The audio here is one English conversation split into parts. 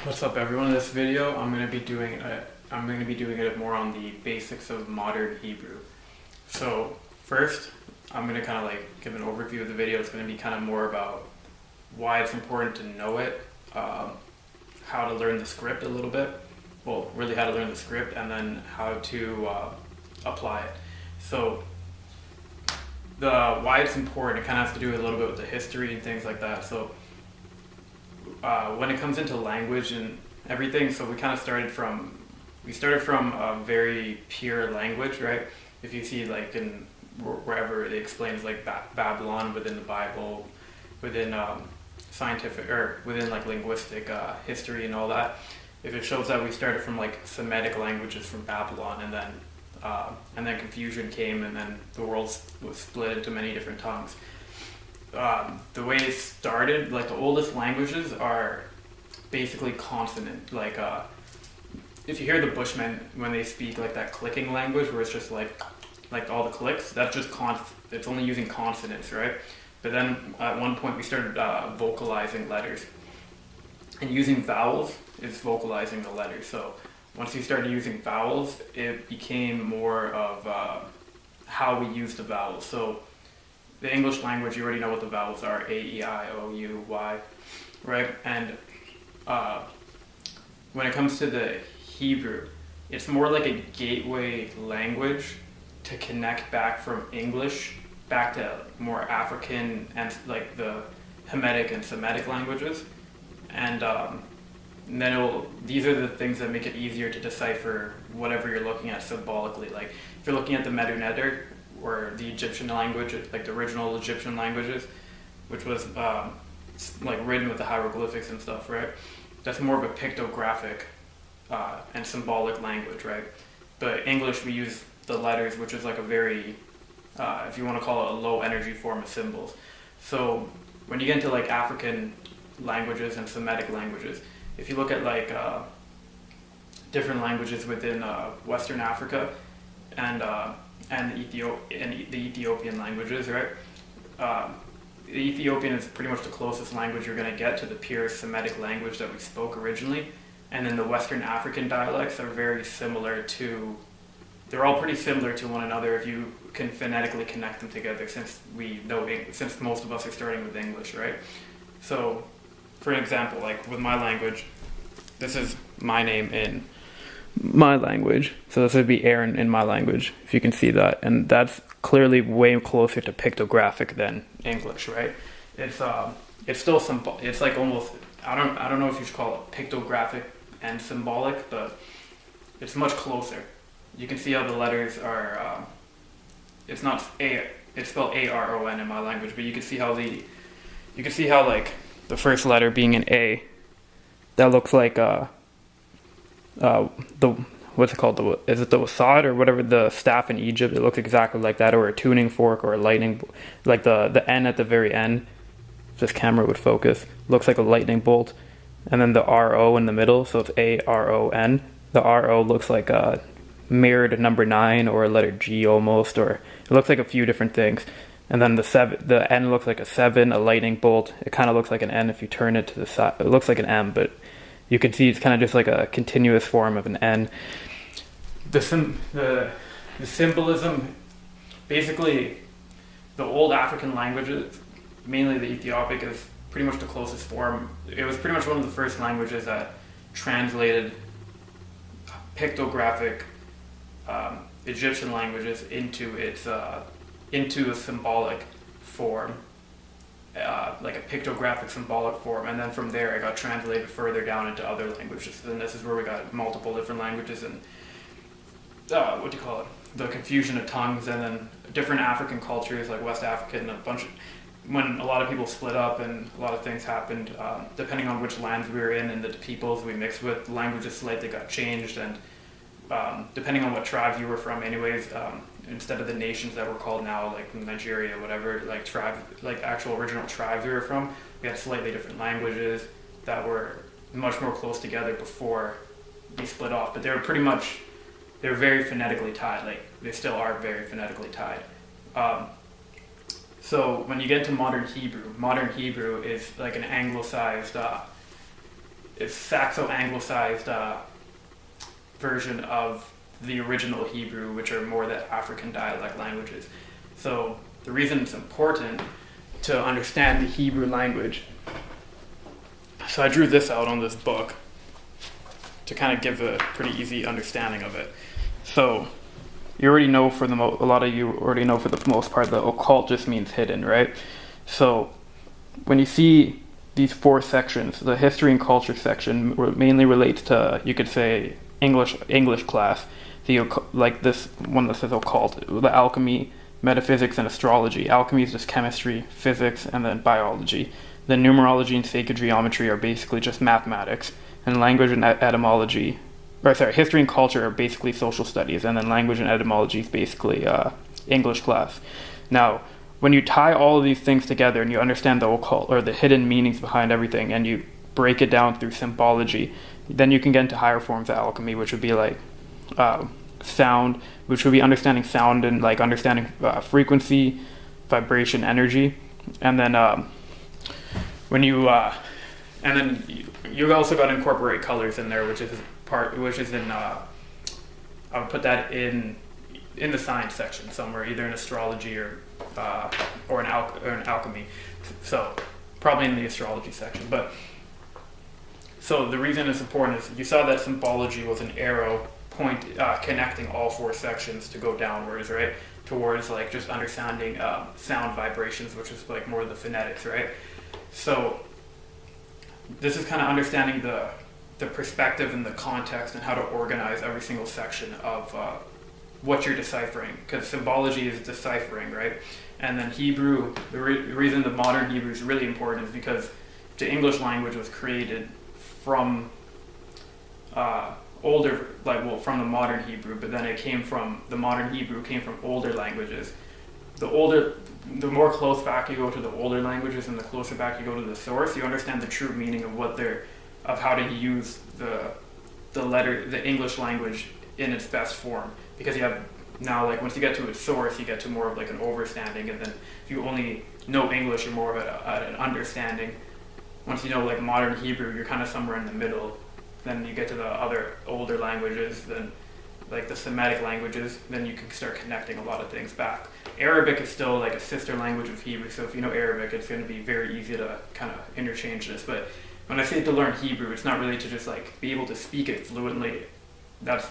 What's up, everyone? In this video, I'm going to be doing it more on the basics of modern Hebrew. So first, I'm going to kind of like give an overview of the video. It's going to be kind of more about why it's important to know it, how to learn the script a little bit. Well, really how to learn the script, and then how to apply it. So the why it's important, it kind of has to do a little bit with the history and things like that. So when it comes into language and everything, so we started from a very pure language, right? If you see like in wherever it explains like Babylon within the Bible, within scientific or within like linguistic history and all that, if it shows that we started from like Semitic languages from Babylon, and then confusion came, and then the world was split into many different tongues. The way it started, like the oldest languages are basically consonant. Like if you hear the Bushmen when they speak like that clicking language where it's just like all the clicks, that's just it's only using consonants, right? But then at one point we started vocalizing letters, and using vowels is vocalizing the letters. So once you started using vowels, it became more of how we use the vowels. So the English language, you already know what the vowels are: A, E, I, O, U, Y, right? And when it comes to the Hebrew, it's more like a gateway language to connect back from English back to more African and like the Hamitic and Semitic languages. And then these are the things that make it easier to decipher whatever you're looking at symbolically. Like if you're looking at the Medu Neter, or the Egyptian language, like the original Egyptian languages, which was like written with the hieroglyphics and stuff, right? That's more of a pictographic and symbolic language, right? But English, we use the letters, which is like a very, if you want to call it, a low energy form of symbols. So when you get into like African languages and Semitic languages, if you look at like different languages within Western Africa and the Ethiopian languages, right? The Ethiopian is pretty much the closest language you're going to get to the pure Semitic language that we spoke originally. And then the Western African dialects are very similar they're all pretty similar to one another if you can phonetically connect them together, since most of us are starting with English, right? So, for example, like with my language, this is my name in my language, so this would be Aaron in my language, if you can see that, and that's clearly way closer to pictographic than English, right? It's still it's like almost, I don't know if you should call it pictographic and symbolic, but it's much closer. You can see how the letters are it's not it's spelled ARON in my language, but you can see how like the first letter being an A, that looks like what's it called? Is it the wasad or whatever, the staff in Egypt? It looks exactly like that, or a tuning fork, or a lightning, like the N at the very end. If this camera would focus, looks like a lightning bolt, and then the RO in the middle, so it's ARON. The RO looks like a mirrored number 9 or a letter G almost, or it looks like a few different things. And then the N looks like a 7, a lightning bolt. It kind of looks like an N if you turn it to the side. It looks like an M, but you can see it's kind of just like a continuous form of an N. The symbolism, basically, the old African languages, mainly the Ethiopic, is pretty much the closest form. It was pretty much one of the first languages that translated pictographic Egyptian languages into a symbolic form. Like a pictographic symbolic form, and then from there it got translated further down into other languages. And this is where we got multiple different languages and the confusion of tongues, and then different African cultures like West African, when a lot of people split up and a lot of things happened, depending on which lands we were in and the peoples we mixed with, languages slightly got changed, and depending on what tribes you were from anyways, instead of the nations that we're called now, like Nigeria, whatever, like actual original tribes we were from, we had slightly different languages that were much more close together before we split off. But they were very phonetically tied. Like they still are very phonetically tied. So when you get into modern Hebrew is like an anglicized it's Saxo-Anglicized version of the original Hebrew, which are more the African dialect languages. So the reason it's important to understand the Hebrew language, so I drew this out on this book to kind of give a pretty easy understanding of it. So you already know a lot of you already know for the most part that occult just means hidden, right? So when you see these 4 sections, the history and culture section mainly relates to, you could say, English class, like this one that says occult, the alchemy, metaphysics, and astrology. Alchemy is just chemistry, physics, and then biology. Then numerology and sacred geometry are basically just mathematics, and language and etymology, history and culture are basically social studies, and then language and etymology is basically English class. Now, when you tie all of these things together and you understand the occult or the hidden meanings behind everything, and you break it down through symbology, then you can get into higher forms of alchemy, which would be like sound, which would be understanding sound and like understanding frequency, vibration, energy, and then when you and then you also got to incorporate colors in there, which is in I would put that in the science section somewhere, either in astrology or an alchemy. So probably in the astrology section. But so the reason it's important is you saw that symbology was an arrow connecting all 4 sections to go downwards, right, towards like just understanding sound vibrations, which is like more of the phonetics, right? So this is kind of understanding the perspective and the context and how to organize every single section of what you're deciphering, because symbology is deciphering, right? And then Hebrew, the reason the modern Hebrew is really important is because the English language was created from from the modern Hebrew, but then the modern Hebrew came from older languages. The more close back you go to the older languages and the closer back you go to the source, you understand the true meaning of how to use the English language in its best form. Because you have now, like, once you get to its source, you get to more of like an overstanding, and then if you only know English, you're more of an understanding. Once you know like modern Hebrew, you're kind of somewhere in the middle. Then you get to the other older languages, then like the Semitic languages, then you can start connecting a lot of things back. Arabic is still like a sister language of Hebrew, so if you know Arabic, it's going to be very easy to kind of interchange this. But when I say to learn Hebrew, it's not really to just like be able to speak it fluently. That's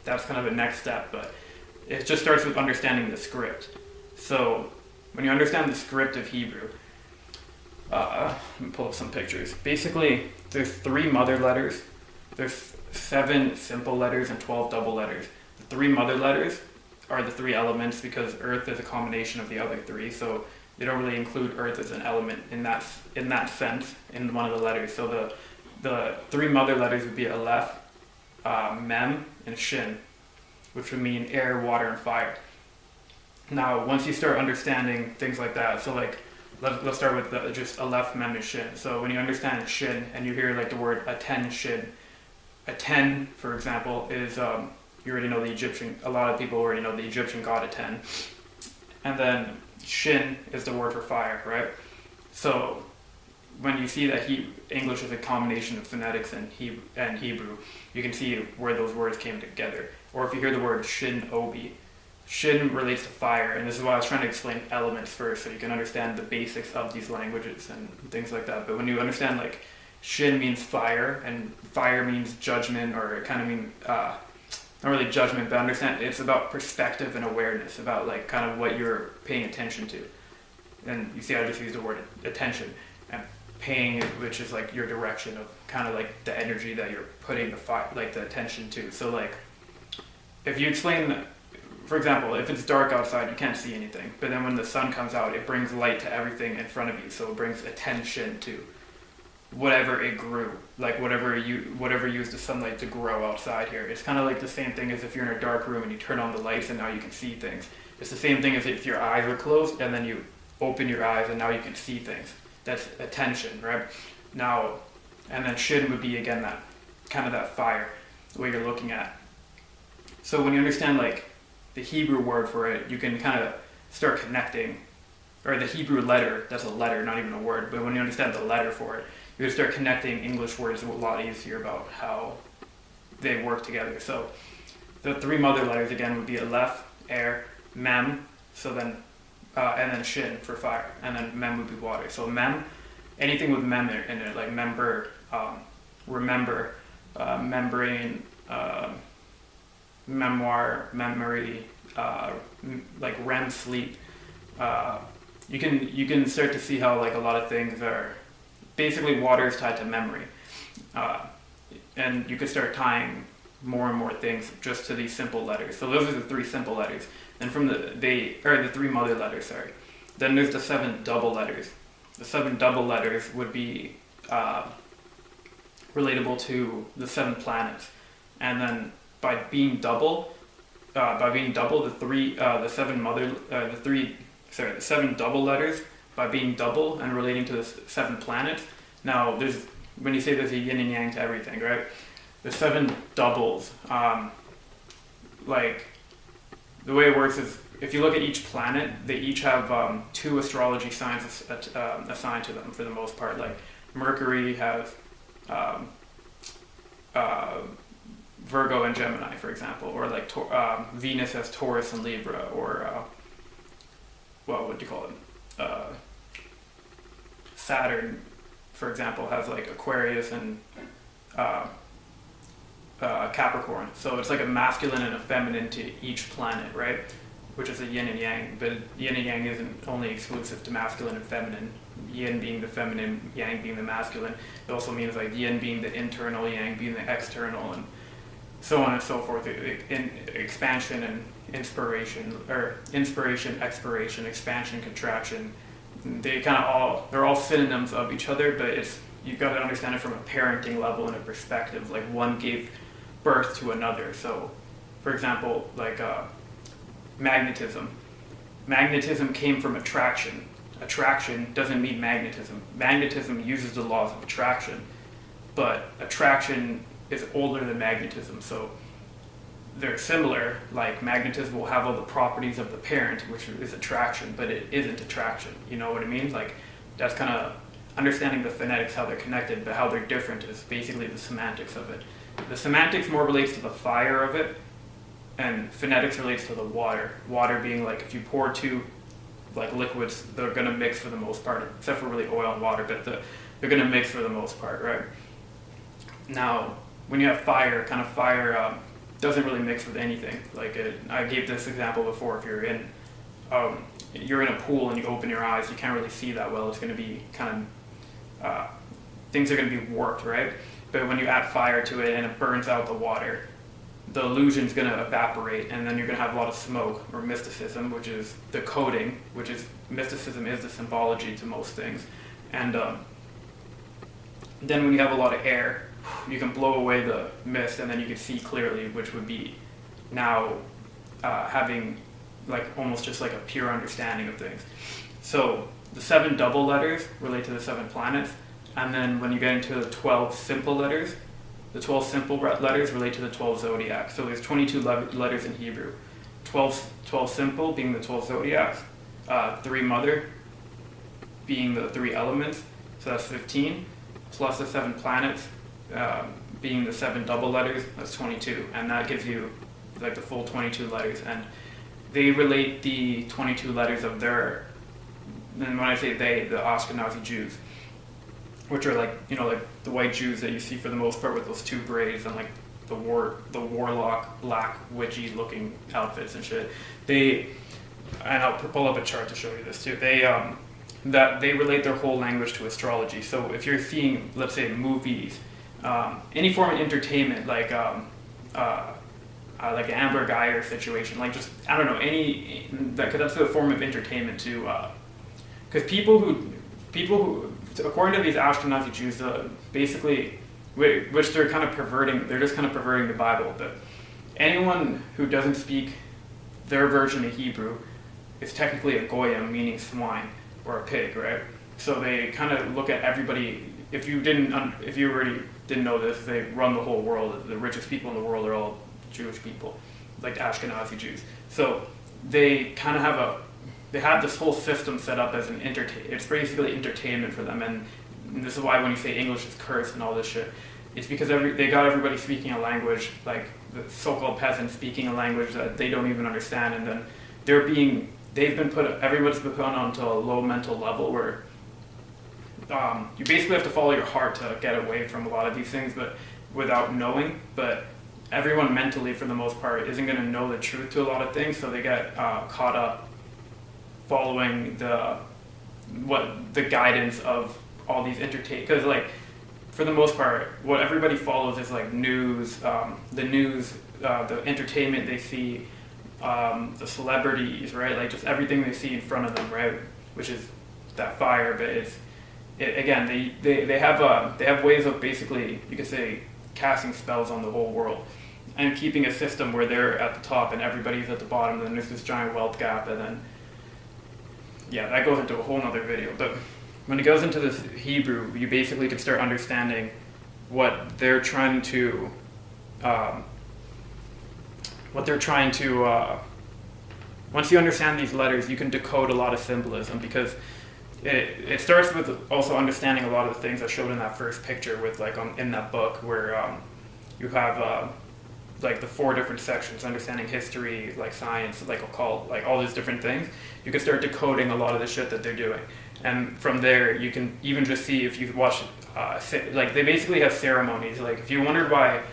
kind of the next step, but it just starts with understanding the script. So when you understand the script of Hebrew, let me pull up some pictures. Basically, there's 3 mother letters. There's 7 simple letters and 12 double letters. The 3 mother letters are the 3 elements because Earth is a combination of the other 3. So they don't really include Earth as an element in that sense in one of the letters. So the 3 mother letters would be Aleph, Mem, and Shin, which would mean air, water, and fire. Now, once you start understanding things like that, so like let's start with just Aleph, Mem, and Shin. So when you understand Shin and you hear like the word Aten, Shin, Aten, for example, is you already know a lot of people already know the Egyptian god Aten. And then Shin is the word for fire, right? So when you see that English is a combination of phonetics and Hebrew, you can see where those words came together. Or if you hear the word Shin Obi, Shin relates to fire, and this is why I was trying to explain elements first, so you can understand the basics of these languages and things like that. But when you understand like Shin means fire, and fire means judgment, or it kind of means not really judgment, but understand it's about perspective and awareness, about like kind of what you're paying attention to. And you see I just used the word attention, and paying, which is like your direction of kind of like the energy that you're putting the attention to. So like if you explain, for example, if it's dark outside, you can't see anything, but then when the sun comes out, it brings light to everything in front of you, so it brings attention to whatever it grew, like whatever used the sunlight to grow outside here. It's kind of like the same thing as if you're in a dark room and you turn on the lights and now you can see things. It's the same thing as if your eyes are closed and then you open your eyes and now you can see things. That's attention, right? Now, and then Shin would be again that kind of that fire, what you're looking at. So when you understand like the Hebrew word for it, you can kind of start connecting, or the Hebrew letter, that's a letter, not even a word, but when you understand the letter for it, you would start connecting English words a lot easier about how they work together. So the three mother letters again would be aleph, air, mem, so then and then shin for fire, and then mem would be water. So mem, anything with mem in it, like member, remember, membrane, memoir, memory, like REM sleep. You can start to see how like a lot of things are basically water is tied to memory, and you could start tying more and more things just to these simple letters. So those are the three simple letters. And from the three mother letters, sorry. Then there's the 7 double letters. The 7 double letters would be relatable to the 7 planets. And then by being double, the 7 double letters, by being double and relating to the 7 planets. Now when you say there's a yin and yang to everything, right? The 7 doubles, like the way it works is if you look at each planet, they each have 2 astrology signs assigned to them for the most part. Like Mercury has Virgo and Gemini, for example, or like Venus has Taurus and Libra, or what do you call it? Saturn, for example, has like Aquarius and Capricorn. So it's like a masculine and a feminine to each planet, right? Which is a yin and yang, but yin and yang isn't only exclusive to masculine and feminine. Yin being the feminine, yang being the masculine. It also means like yin being the internal, yang being the external, and so on and so forth. In expansion and inspiration, or inspiration, expiration, expansion, contraction. They're all synonyms of each other, but you've got to understand it from a parenting level and a perspective. Like one gave birth to another. So, for example, like magnetism. Magnetism came from attraction. Attraction doesn't mean magnetism. Magnetism uses the laws of attraction, but attraction is older than magnetism. So they're similar. Like magnetism will have all the properties of the parent, which is attraction, but it isn't attraction. You know what I mean? Like that's kind of understanding the phonetics, how they're connected, but how they're different is basically the semantics of it. The semantics more relates to the fire of it, and phonetics relates to the water. Water being like if you pour 2 like liquids, they're gonna mix for the most part, except for really oil and water, but they're gonna mix for the most part, right? Now, when you have fire, doesn't really mix with anything. Like I gave this example before. If you're in a pool and you open your eyes, you can't really see that well. It's going to be kind of things are going to be warped, right? But when you add fire to it and it burns out the water, the illusion's going to evaporate, and then you're going to have a lot of smoke, or mysticism, which is the coding, which is mysticism is the symbology to most things, and then when you have a lot of air, you can blow away the mist, and then you can see clearly, which would be now having like almost just like a pure understanding of things. So the 7 double letters relate to the 7 planets, and then when you get into the 12 simple letters, the 12 simple letters relate to the 12 zodiacs. So there's 22 letters in Hebrew. 12 simple being the 12 zodiacs, 3 mother being the 3 elements, so that's 15, plus the 7 planets, being the 7 double letters, that's 22, and that gives you like the full 22 letters, and they relate the 22 letters of their, and when I say they, the Ashkenazi Jews, which are like, you know, like the white Jews that you see for the most part with those 2 braids and like the warlock, black, witchy looking outfits and shit. And I'll pull up a chart to show you this too. That they relate their whole language to astrology. So if you're seeing, let's say, movies, any form of entertainment, like an Amber Geyer situation, like just, I don't know, because that's a form of entertainment too. Because people who, according to these Ashkenazi Jews, basically, which they're kind of perverting, they're just kind of perverting the Bible, but anyone who doesn't speak their version of Hebrew is technically a goyim, meaning swine, or a pig, right? So they kind of look at everybody. If you already didn't know this, they run the whole world. The richest people in the world are all Jewish people, like Ashkenazi Jews. So they kind of have this whole system set up as it's basically entertainment for them, and and this is why when you say English is cursed and all this shit, it's because they got everybody speaking a language, like the so-called peasants speaking a language that they don't even understand, and then everybody's been put onto a low mental level where you basically have to follow your heart to get away from a lot of these things, but without knowing. But everyone mentally, for the most part, isn't going to know the truth to a lot of things, so they get caught up following the guidance of all these because like for the most part, what everybody follows is like news, the entertainment they see, the celebrities, right? Like just everything they see in front of them, right? Which is that fire, but they have ways of basically, you could say, casting spells on the whole world and keeping a system where they're at the top and everybody's at the bottom, and then there's this giant wealth gap, and then that goes into a whole nother video. But when it goes into this Hebrew, you basically can start understanding what they're trying to once you understand these letters, you can decode a lot of symbolism, because it starts with also understanding a lot of the things I showed in that first picture with like in that book, where you have like the 4 different sections: understanding history, like science, like occult, like all these different things. You can start decoding a lot of the shit that they're doing, and from there you can even just see, if you watch like they basically have ceremonies. Like if you wondered why,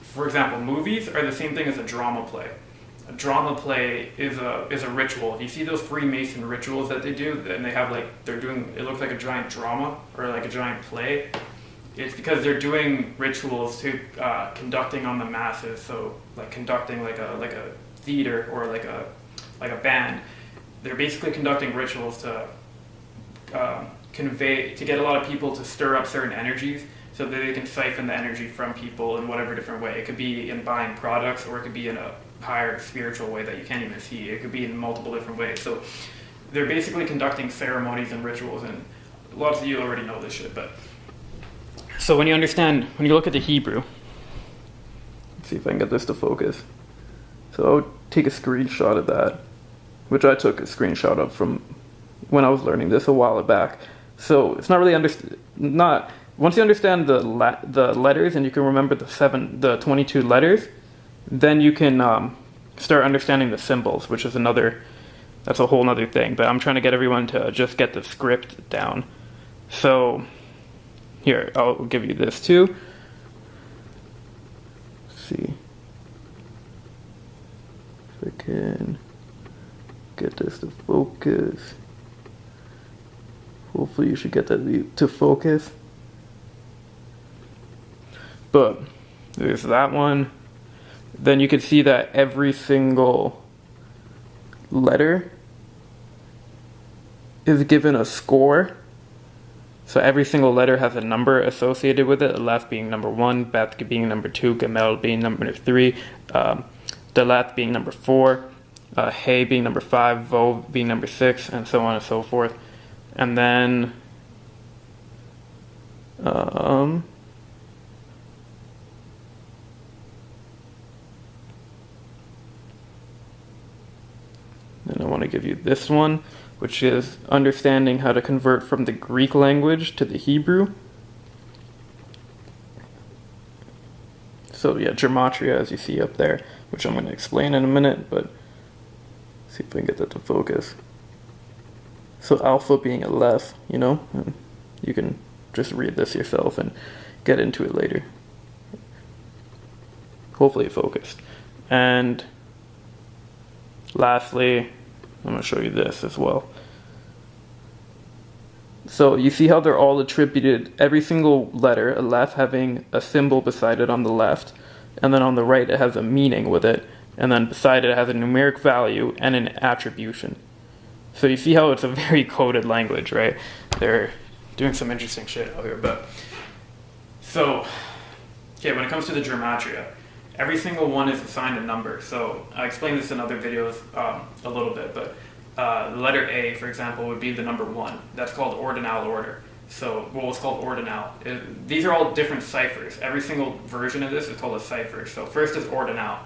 for example, movies are the same thing as a drama play. A drama play is a ritual. If you see those Freemason rituals that they do, and they have it looks like a giant drama or like a giant play. It's because they're doing rituals to conducting on the masses. So like conducting like a theater or like a band. They're basically conducting rituals to get a lot of people to stir up certain energies, so that they can siphon the energy from people in whatever different way. It could be in buying products, or it could be in a higher spiritual way that you can't even see. It could be in multiple different ways. So they're basically conducting ceremonies and rituals, and lots of you already know this shit. But so when you look at the Hebrew, let's see if I can get this to focus. So I'll take a screenshot of that, which I took a screenshot of from when I was learning this a while back. So it's not really once you understand the letters, and you can remember the 22 letters, then you can start understanding the symbols, which is that's a whole other thing. But I'm trying to get everyone to just get the script down. So here, I'll give you this too. Let's see if I can get this to focus. Hopefully you should get that to focus. But there's that one. Then you can see that every single letter is given a score. So every single letter has a number associated with it. Aleph being number 1, Bet being number 2, Gamel being number 3, Dalet being number 4, Hey being number 5, Vov being number 6, and so on and so forth. And then then I want to give you this one, which is understanding how to convert from the Greek language to the Hebrew. So yeah, gematria, as you see up there, which I'm going to explain in a minute, but see if I can get that to focus. So alpha being Aleph, and you can just read this yourself and get into it later. Hopefully it focused. And lastly, I'm going to show you this as well. So you see how they're all attributed, every single letter, Aleph, having a symbol beside it on the left, and then on the right it has a meaning with it, and then beside it has a numeric value and an attribution. So you see how it's a very coded language, right? They're doing some interesting shit out here. But so, okay, when it comes to the gematria, every single one is assigned a number. So I explained this in other videos a little bit, but the letter A, for example, would be the number 1. That's called ordinal order. So, it's called ordinal. These are all different ciphers. Every single version of this is called a cipher. So first is ordinal.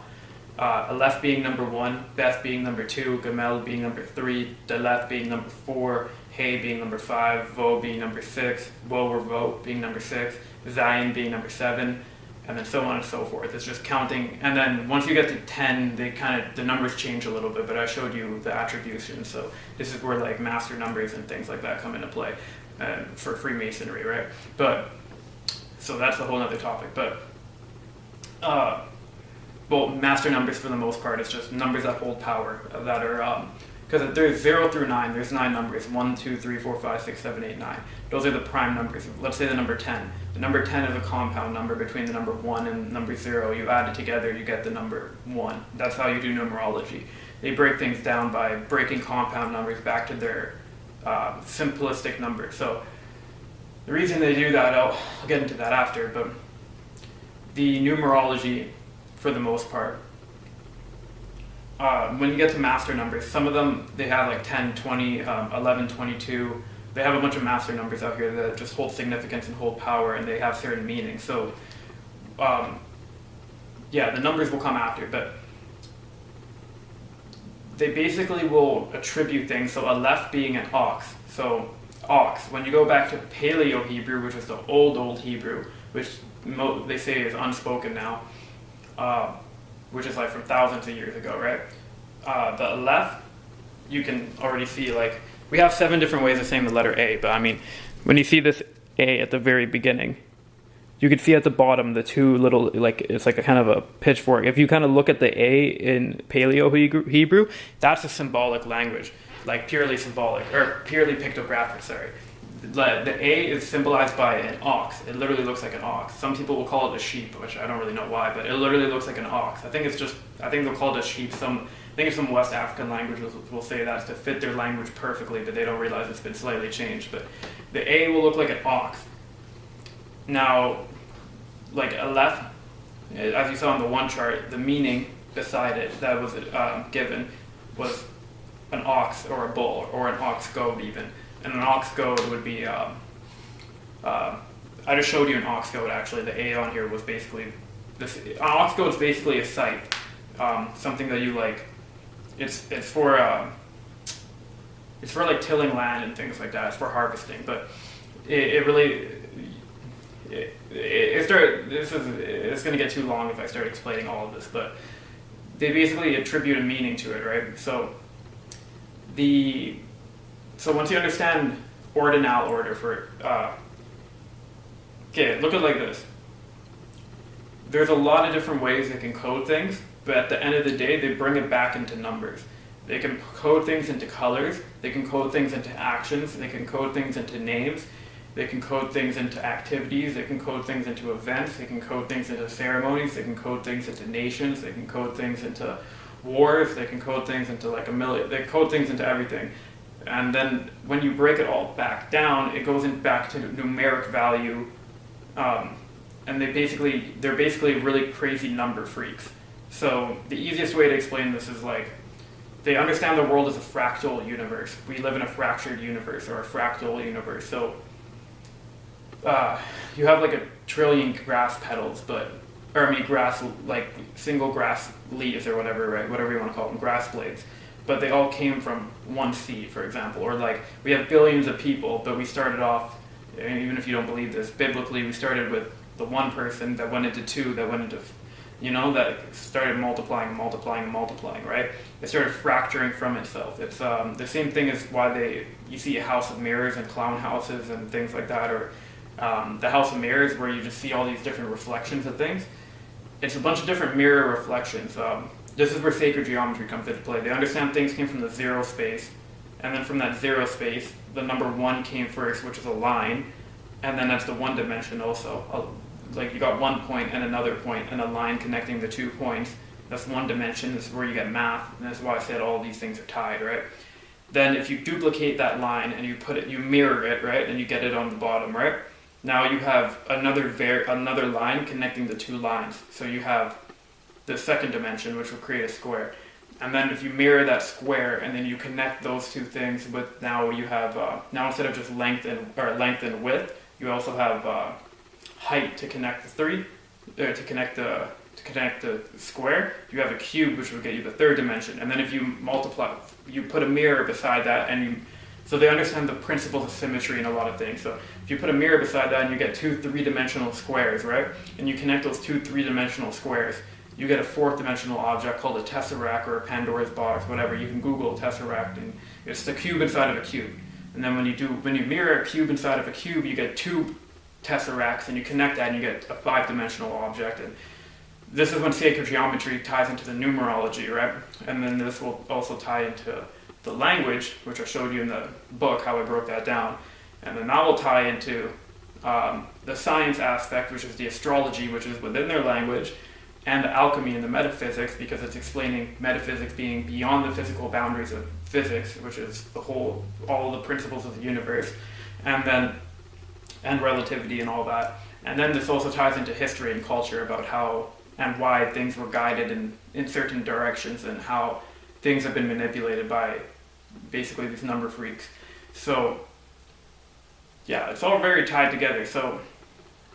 Aleph being number 1, Beth being number 2, Gamel being number 3, Daleth being number 4, Hey being number 5, Vo being number 6, Wo or Vo being number 6, Zayin being number 7, and then so on and so forth. It's just counting, and then once you get to 10, the numbers change a little bit, but I showed you the attribution, so this is where like master numbers and things like that come into play for Freemasonry, right? But, so that's a whole other topic, but, well, master numbers for the most part is just numbers that hold power, that are, because there's 0 through 9, there's 9 numbers, 1, 2, 3, 4, 5, 6, 7, 8, 9. Those are the prime numbers. Let's say the number 10. The number 10 is a compound number between the number 1 and number 0. You add it together, you get the number 1. That's how you do numerology. They break things down by breaking compound numbers back to their simplistic numbers. So the reason they do that, I'll get into that after, but the numerology, for the most part, when you get to master numbers, some of them, they have like 10, 20, 11, 22. They have a bunch of master numbers out here that just hold significance and hold power, and they have certain meanings. So, yeah, the numbers will come after, but they basically will attribute things. So Aleph being an ox. So ox, when you go back to Paleo Hebrew, which is the old Hebrew, which they say is unspoken now, which is like from thousands of years ago, right? The Aleph, you can already see, like, we have 7 different ways of saying the letter A, but I mean, when you see this A at the very beginning, you can see at the bottom the 2 little, like, it's like a kind of a pitchfork. If you kind of look at the A in Paleo Hebrew, that's a symbolic language, like purely symbolic, or purely pictographic, sorry. The A is symbolized by an ox. It literally looks like an ox. Some people will call it a sheep, which I don't really know why, but it literally looks like an ox. I think they'll call it a sheep. I think some West African languages will say that's to fit their language perfectly, but they don't realize it's been slightly changed. But the A will look like an ox. Now, like Aleph, as you saw in the one chart, the meaning beside it that was given was an ox or a bull or an ox goat even. And an ox goad would be, I just showed you an ox goad actually. The A on here was basically, an ox goad is basically a scythe, something that you like, it's for like tilling land and things like that. It's for harvesting, but it's going to get too long if I start explaining all of this, but they basically attribute a meaning to it, right? So once you understand ordinal order for, okay, look at it like this. There's a lot of different ways they can code things, but at the end of the day, they bring it back into numbers. They can code things into colors, they can code things into actions, they can code things into names, they can code things into activities, they can code things into events, they can code things into ceremonies, they can code things into nations, they can code things into wars, they can code things into like they code things into everything. And then when you break it all back down, it goes back to numeric value, and they're basically really crazy number freaks. So the easiest way to explain this is like, they understand the world as a fractal universe. We live in a fractured universe, or a fractal universe. So you have like 1 trillion grass petals, grass, like single grass leaves or whatever, right? Whatever you want to call them, grass blades. But they all came from one seed, for example. Or like, we have billions of people, but we started off, and even if you don't believe this, biblically, we started with the one person that went into 2, that went into, that started multiplying, right? It started fracturing from itself. It's the same thing as why you see a house of mirrors and clown houses and things like that, or the house of mirrors where you just see all these different reflections of things. It's a bunch of different mirror reflections. This is where sacred geometry comes into play. They understand things came from the 0 space, and then from that 0 space, the number 1 came first, which is a line, and then that's the 1 dimension also. Like you got 1 point and another point, and a line connecting the 2 points. That's 1 dimension. This is where you get math, and that's why I said all these things are tied, right? Then if you duplicate that line and you mirror it, right, and you get it on the bottom, right? Now you have another line connecting the 2 lines. So you have the 2nd dimension, which will create a square. And then if you mirror that square and then you connect those 2 things with, now you have, now instead of just length and width, you also have height to connect the 3, to connect the to connect the square, you have a cube, which will get you the third dimension. And then if you multiply, you put a mirror beside that, so they understand the principles of symmetry in a lot of things. So if you put a mirror beside that and you get two three-dimensional squares, right? And you connect those two three-dimensional squares, you get a fourth-dimensional object called a tesseract or a Pandora's box, whatever. You can Google tesseract, and it's the cube inside of a cube. And then when you mirror a cube inside of a cube, you get two tesseracts, and you connect that, and you get a five-dimensional object. And this is when sacred geometry ties into the numerology, right? And then this will also tie into the language, which I showed you in the book, how I broke that down. And then that will tie into the science aspect, which is the astrology, which is within their language, and the alchemy and the metaphysics, because it's explaining metaphysics being beyond the physical boundaries of physics, which is all the principles of the universe, and relativity and all that. And then this also ties into history and culture about how and why things were guided in certain directions, and how things have been manipulated by basically these number freaks. So yeah, it's all very tied together. So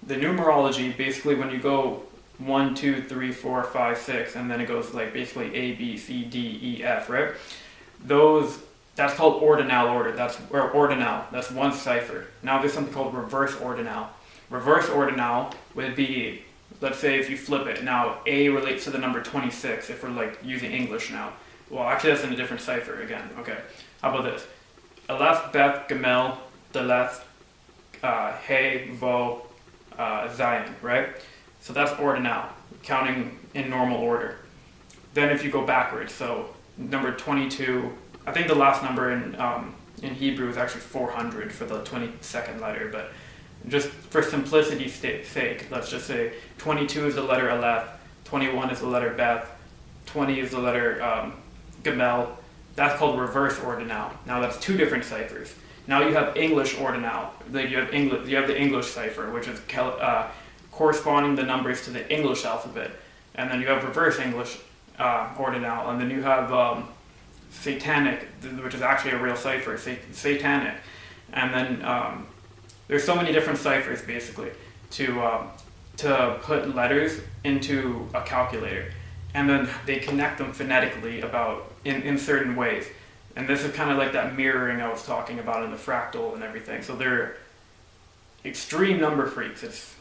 the numerology, basically when you go 1, 2, 3, 4, 5, 6, and then it goes like basically A, B, C, D, E, F, right? That's called ordinal order. That's ordinal. That's one cipher. Now there's something called reverse ordinal. Reverse ordinal would be, let's say if you flip it, now A relates to the number 26 if we're like using English now. Well, actually that's in a different cipher again. Okay, how about this? Aleph, Beth, Gamel, Daleth, Hey, Vo, Zion, right? So that's ordinal, counting in normal order. Then if you go backwards, so number 22, I think the last number in Hebrew is actually 400 for the 22nd letter, but just for simplicity's sake, let's just say 22 is the letter Aleph, 21 is the letter Beth, 20 is the letter Gamel. That's called reverse ordinal. Now that's two different ciphers. Now you have English ordinal. Like you have the English cipher, which is corresponding the numbers to the English alphabet, and then you have reverse English ordinal, and then you have satanic, which is actually a real cipher, satanic, and then there's so many different ciphers basically to put letters into a calculator, and then they connect them phonetically in certain ways, and this is kind of like that mirroring I was talking about in the fractal and everything. So they're extreme number freaks. It's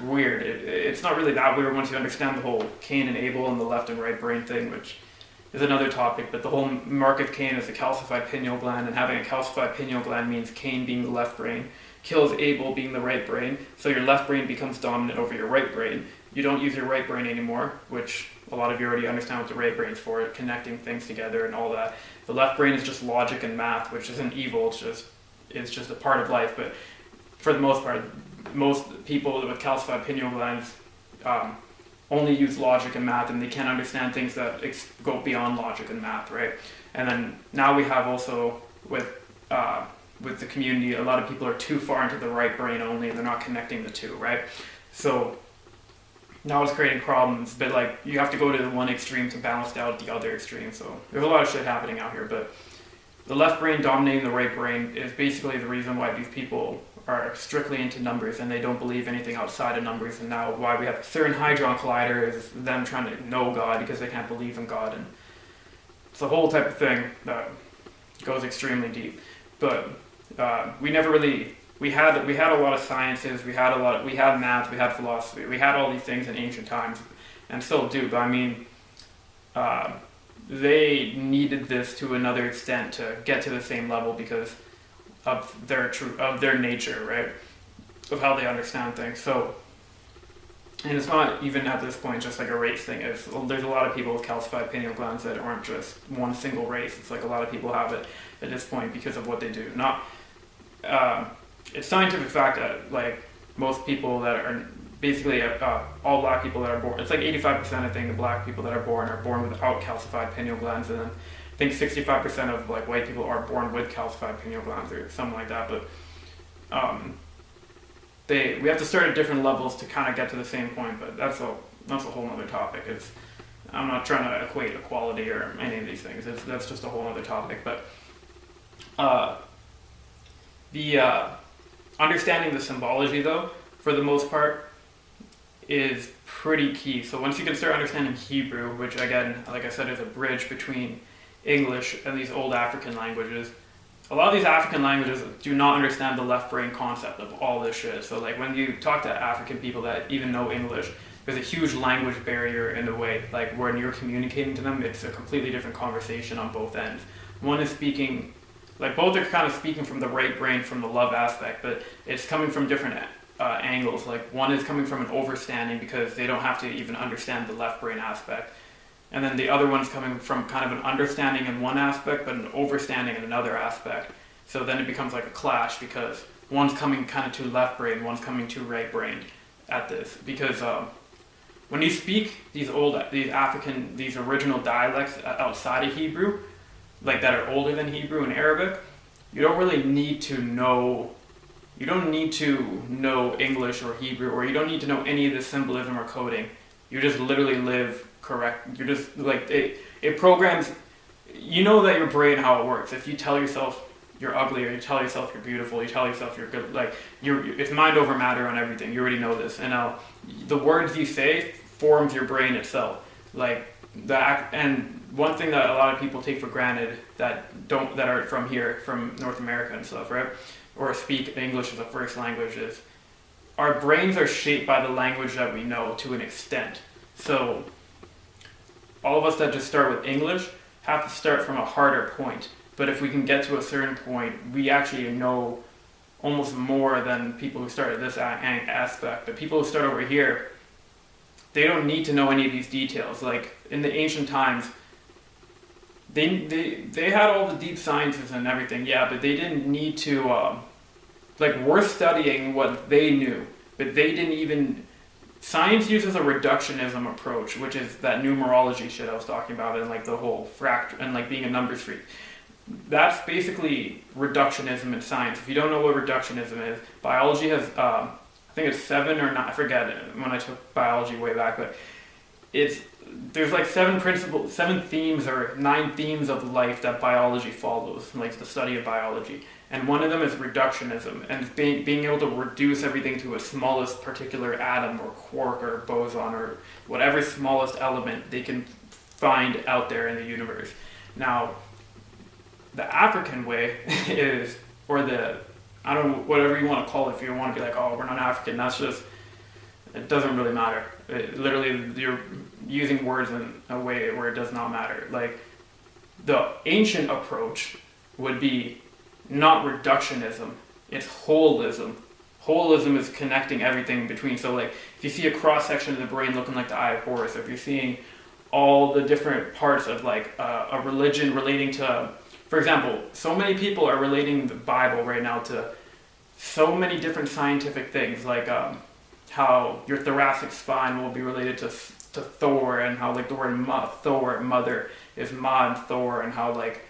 weird. It's not really that weird once you understand the whole Cain and Abel and the left and right brain thing, which is another topic, but the whole mark of Cain is a calcified pineal gland, and having a calcified pineal gland means Cain being the left brain kills Abel being the right brain, so your left brain becomes dominant over your right brain. You don't use your right brain anymore, which a lot of you already understand what the right brain's for, connecting things together and all that. The left brain is just logic and math, which isn't evil, it's just a part of life, but for the most part, most people with calcified pineal glands only use logic and math, and they can't understand things that go beyond logic and math, right? And then now we have also with the community, a lot of people are too far into the right brain only, and they're not connecting the two, right? So now it's creating problems, but like you have to go to the one extreme to balance out the other extreme. So there's a lot of shit happening out here, but the left brain dominating the right brain is basically the reason why these people are strictly into numbers and they don't believe anything outside of numbers, and now why we have certain hadron collider is them trying to know God because they can't believe in God, and it's a whole type of thing that goes extremely deep. But we never really, we had a lot of sciences, we had math, we had philosophy, we had all these things in ancient times, and still do, but I mean, they needed this to another extent to get to the same level because of their nature, right? Of how they understand things. So, and it's not even at this point just like a race thing. There's a lot of people with calcified pineal glands that aren't just one single race. It's like a lot of people have it at this point because of what they do. It's scientific fact that like most people that are basically all black people that are born, it's like 85% I think of black people that are born without calcified pineal glands, and then I think 65% of like white people are born with calcified pineal glands or something like that. But we have to start at different levels to kind of get to the same point. But that's a whole other topic. I'm not trying to equate equality or any of these things. That's just a whole other topic. But the understanding the symbology, though, for the most part, is pretty key. So once you can start understanding Hebrew, which again, like I said, is a bridge between English and these old African languages, a lot of these African languages do not understand the left brain concept of all this shit. So like when you talk to African people that even know English, there's a huge language barrier in the way. Like when you're communicating to them, it's a completely different conversation on both ends. One is speaking, like both are kind of speaking from the right brain, from the love aspect, but it's coming from different angles. Like one is coming from an overstanding because they don't have to even understand the left brain aspect. And then the other one's coming from kind of an understanding in one aspect, but an overstanding in another aspect. So then it becomes like a clash because one's coming kind of too left brain, one's coming too right brain at this. Because when you speak these original dialects outside of Hebrew, like that are older than Hebrew and Arabic, you don't really need to know, you don't need to know English or Hebrew, or you don't need to know any of the symbolism or coding. You just literally live correct. You're just like, it programs, you know that your brain, how it works. If you tell yourself you're ugly, or you tell yourself you're beautiful, you tell yourself you're good, like it's mind over matter on everything. You already know this. And now the words you say forms your brain itself. Like that. And one thing that a lot of people take for granted that are from here, from North America and stuff, right? Or speak English as a first language, is our brains are shaped by the language that we know to an extent. So all of us that just start with English have to start from a harder point. But if we can get to a certain point, we actually know almost more than people who start at this aspect. But people who start over here, they don't need to know any of these details. Like in the ancient times, they had all the deep sciences and everything, yeah, but they didn't need to, like we're studying what they knew, but they didn't even, science uses a reductionism approach, which is that numerology shit I was talking about, and like the whole fractal, and like being a numbers freak. That's basically reductionism in science. If you don't know what reductionism is, biology has, I think it's 7 or 9, I forget when I took biology way back, but there's like 7 themes or 9 themes of life that biology follows, like the study of biology. And one of them is reductionism, and being able to reduce everything to a smallest particular atom or quark or boson or whatever smallest element they can find out there in the universe. Now, the African way is, or I don't know, whatever you want to call it, if you want to be like, oh, we're not African, that's just, it doesn't really matter. Literally, you're using words in a way where it does not matter. Like, the ancient approach would be not reductionism, it's holism. Holism is connecting everything between. So like, if you see a cross-section of the brain looking like the eye of Horus, if you're seeing all the different parts of like a religion relating to, for example, so many people are relating the Bible right now to so many different scientific things, like how your thoracic spine will be related to Thor, and how like the word Thor, mother, is Ma and Thor, and how like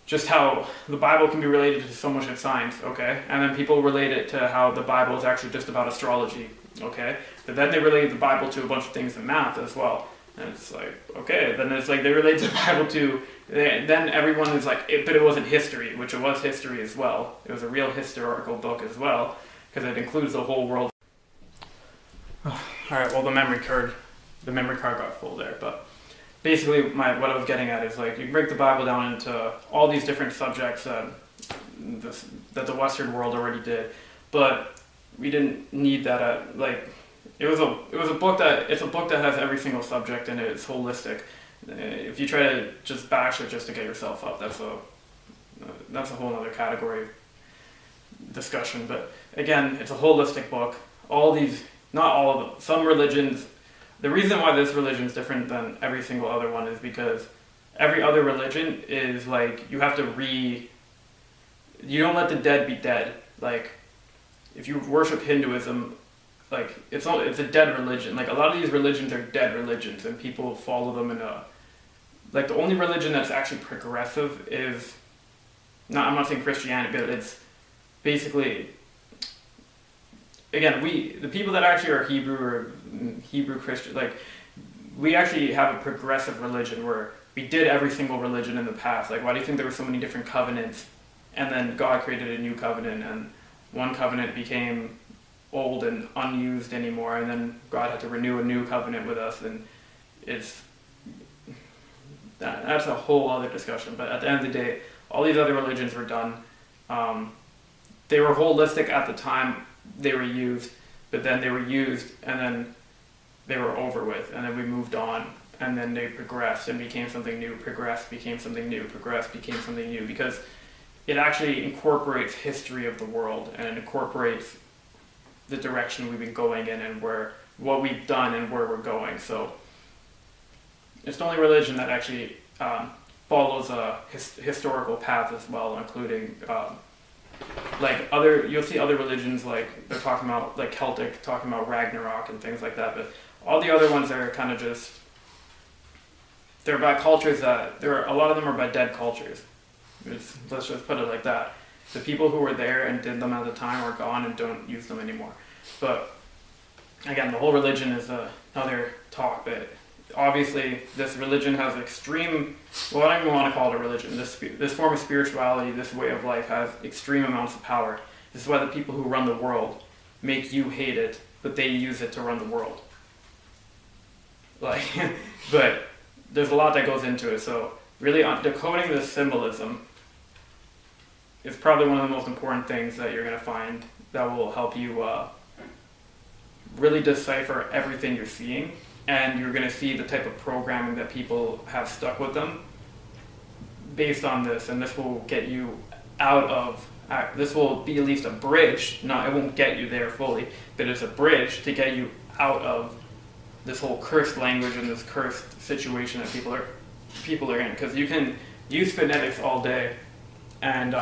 just how the Bible can be related to so much in science, okay? And then people relate it to how the Bible is actually just about astrology, okay? But then they relate the Bible to a bunch of things in math as well. And it's like, okay, then it's like they relate the Bible to, then everyone is like, but it wasn't history, which it was history as well. It was a real historical book as well, because it includes the whole world. Alright, well the memory card got full there, but basically what I was getting at is like, you break the Bible down into all these different subjects that the Western world already did, but we didn't need that like, it's a book that has every single subject in it. It's holistic. If you try to just bash it just to get yourself up, that's a whole other category of discussion. But again, it's a holistic book. Not all of them. Some religions, the reason why this religion is different than every single other one is because every other religion is like, you have to you don't let the dead be dead. Like, if you worship Hinduism, like, it's a dead religion. Like, a lot of these religions are dead religions, and people follow them in like, the only religion that's actually progressive is, I'm not saying Christianity, but it's basically, again, the people that actually are Hebrew Christian, like, we actually have a progressive religion where we did every single religion in the past. Like, why do you think there were so many different covenants, and then God created a new covenant, and one covenant became old and unused anymore, and then God had to renew a new covenant with us, and that's a whole other discussion. But at the end of the day, all these other religions were done. They were holistic at the time they were used, but then they were used and then they were over with, and then we moved on, and then they progressed and became something new, progressed, became something new, progressed, became something new, because it actually incorporates history of the world, and it incorporates the direction we've been going in and what we've done and where we're going. So it's the only religion that actually follows a historical path as well, including you'll see other religions, like they're talking about, like Celtic, talking about Ragnarok and things like that, but all the other ones are kind of just, they're by cultures that, a lot of them are by dead cultures. Let's just put it like that. The people who were there and did them at the time are gone and don't use them anymore. But again, the whole religion is another talk, but obviously this religion has extreme, well, I don't even want to call it a religion, this form of spirituality, this way of life has extreme amounts of power. This is why the people who run the world make you hate it, but they use it to run the world. But there's a lot that goes into it, so really decoding this symbolism is probably one of the most important things that you're going to find that will help you really decipher everything you're seeing. And you're going to see the type of programming that people have stuck with them based on this, and this will get you out of, this will be at least a bridge, it won't get you there fully, but it's a bridge to get you out of this whole cursed language and this cursed situation that people are in. Because you can use phonetics all day and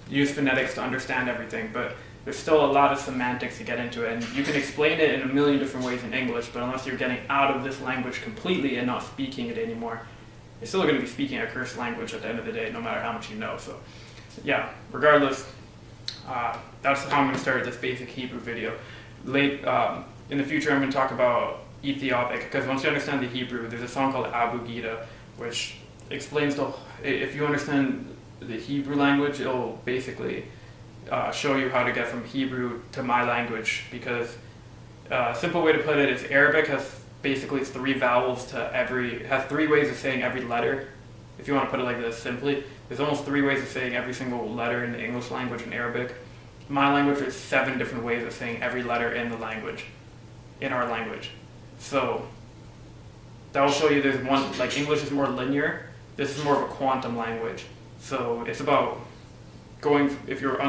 use phonetics to understand everything, but there's still a lot of semantics to get into it, and you can explain it in a million different ways in English, but unless you're getting out of this language completely and not speaking it anymore, you're still going to be speaking a cursed language at the end of the day, no matter how much you know. So yeah, regardless, that's how I'm going to start this basic Hebrew video. In the future, I'm going to talk about Ethiopic, because once you understand the Hebrew, there's a song called Abu Gida, which explains if you understand the Hebrew language, it'll basically show you how to get from Hebrew to my language, because a simple way to put it is Arabic has basically 3 vowels has 3 ways of saying every letter. If you want to put it like this simply, there's almost 3 ways of saying every single letter in the English language in Arabic. My language, there's 7 different ways of saying every letter in the language, in our language. So that will show you there's one, like English is more linear, this is more of a quantum language. So it's about if you're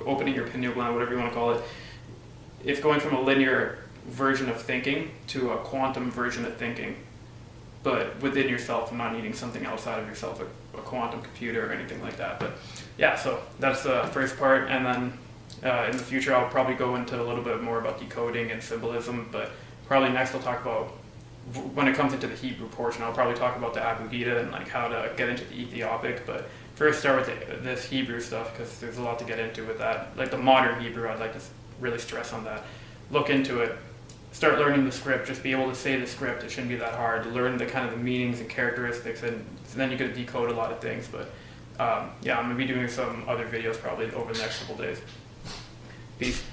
opening your pineal gland, whatever you want to call it, it's going from a linear version of thinking to a quantum version of thinking, but within yourself and not needing something outside of yourself, a quantum computer or anything like that. But yeah, so that's the first part, and then in the future I'll probably go into a little bit more about decoding and symbolism, but probably next I'll talk about, when it comes into the Hebrew portion, I'll probably talk about the Abu Gida and like how to get into the Ethiopic, but first start with this Hebrew stuff, because there's a lot to get into with that. Like the modern Hebrew, I'd like to really stress on that. Look into it. Start learning the script. Just be able to say the script. It shouldn't be that hard. Learn the kind of the meanings and characteristics, and then you can decode a lot of things. But yeah, I'm going to be doing some other videos probably over the next couple days. Peace.